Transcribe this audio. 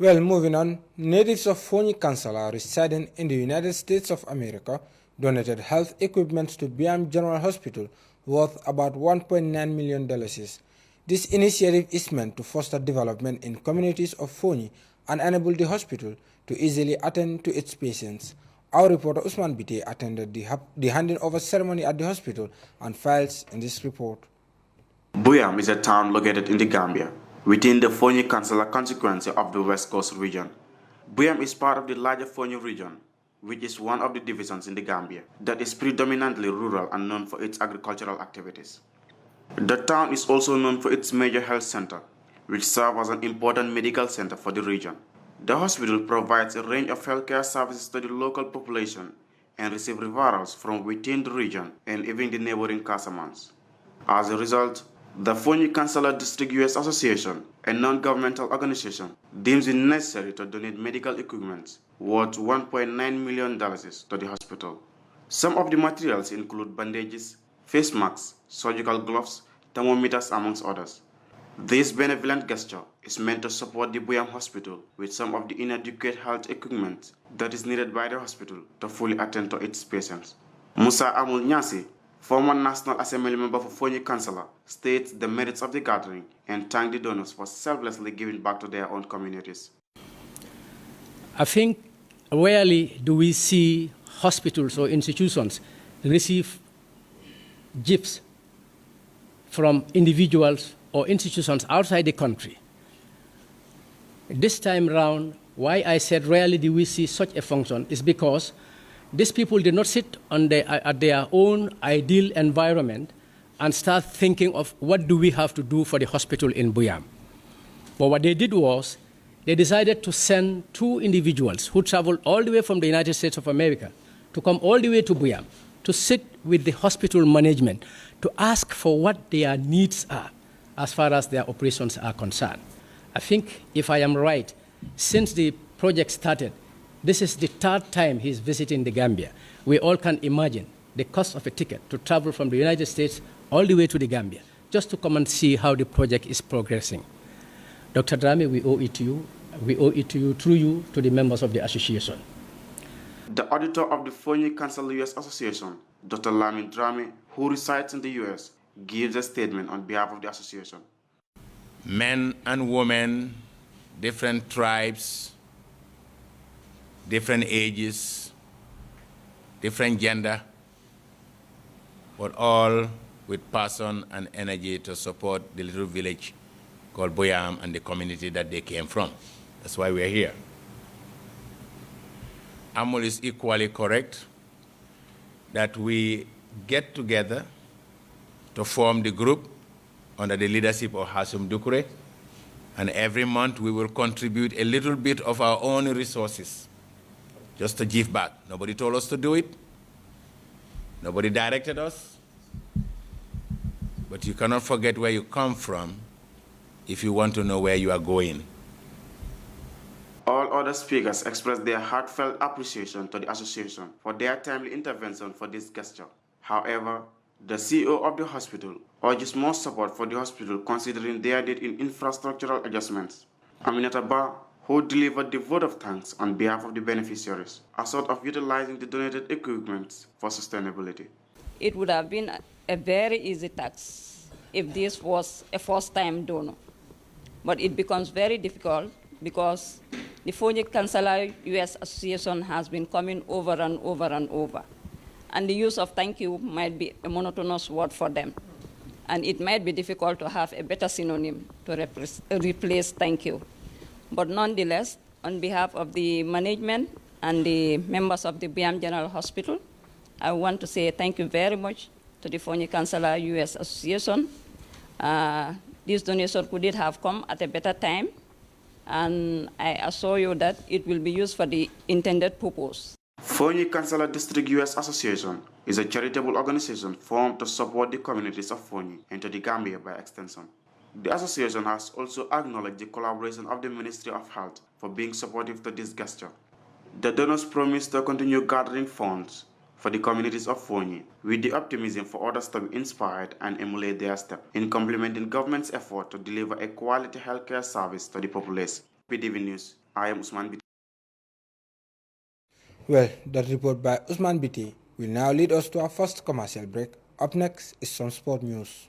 Well, moving on, natives of Fonyi Kansala residing in the United States of America donated health equipment to Biam General Hospital worth about $1.9 million. This initiative is meant to foster development in communities of Fonyi and enable the hospital to easily attend to its patients. Our reporter Usman Bite attended the handing over ceremony at the hospital and files in this report. Buyam is a town located in the Gambia, within the Fonyi Kansala constituency of the West Coast region. Buyam is part of the larger Fonyi region, which is one of the divisions in the Gambia that is predominantly rural and known for its agricultural activities. The town is also known for its major health center, which serves as an important medical center for the region. The hospital provides a range of healthcare services to the local population and receives referrals from within the region and even the neighboring Casamance. As a result, the Fonyi Kansala District U.S. Association, a non-governmental organization, deems it necessary to donate medical equipment worth $1.9 million to the hospital. Some of the materials include bandages, face masks, surgical gloves, thermometers, amongst others. This benevolent gesture is meant to support the Buyam Hospital with some of the inadequate health equipment that is needed by the hospital to fully attend to its patients. Musa Amul Nyasi, former National Assembly member for Fonyi Kansala, states the merits of the gathering and thanked the donors for selflessly giving back to their own communities. I think rarely do we see hospitals or institutions receive gifts from individuals or institutions outside the country. This time round, why I said rarely do we see such a function is because these people did not sit at their own ideal environment and start thinking of what do we have to do for the hospital in Buyam. But what they did was they decided to send two individuals who traveled all the way from the United States of America to come all the way to Buyam to sit with the hospital management to ask for what their needs are as far as their operations are concerned. I think, if I am right, since the project started, this is the third time he's visiting the Gambia. We all can imagine the cost of a ticket to travel from the United States all the way to the Gambia, just to come and see how the project is progressing. Dr. Drame, we owe it to you. We owe it to you, through you, to the members of the association. The auditor of the Fonyi Kansala U.S. Association, Dr. Lamin Drame, who resides in the U.S., gives a statement on behalf of the association. Men and women, different tribes, different ages, different gender, but all with passion and energy to support the little village called Buyam and the community that they came from. That's why we're here. Amul is equally correct that we get together to form the group under the leadership of Hasum Dukure, and every month we will contribute a little bit of our own resources just to give back. Nobody told us to do it. Nobody directed us. But you cannot forget where you come from if you want to know where you are going. All other speakers expressed their heartfelt appreciation to the association for their timely intervention for this gesture. However, the CEO of the hospital urges more support for the hospital considering their need in infrastructural adjustments. Aminata Ba, who delivered the vote of thanks on behalf of the beneficiaries, a sort of utilizing the donated equipment for sustainability. It would have been a very easy task if this was a first-time donor. But it becomes very difficult because the Fonyi Kansala U.S. Association has been coming over and over and over. And the use of thank you might be a monotonous word for them. And it might be difficult to have a better synonym to replace thank you. But nonetheless, on behalf of the management and the members of the Buyam General Hospital, I want to say thank you very much to the Fonyi Kansala U.S. Association. This donation could have come at a better time, and I assure you that it will be used for the intended purpose. Fonyi Kansala District U.S. Association is a charitable organization formed to support the communities of Fonyi and to the Gambia by extension. The association has also acknowledged the collaboration of the Ministry of Health for being supportive to this gesture. The donors promise to continue gathering funds for the communities of Fonyi with the optimism for others to be inspired and emulate their step in complementing government's effort to deliver a quality healthcare service to the populace. PDV News, I am Usman Biti. Well, that report by Usman Biti will now lead us to our first commercial break. Up next is some sport news.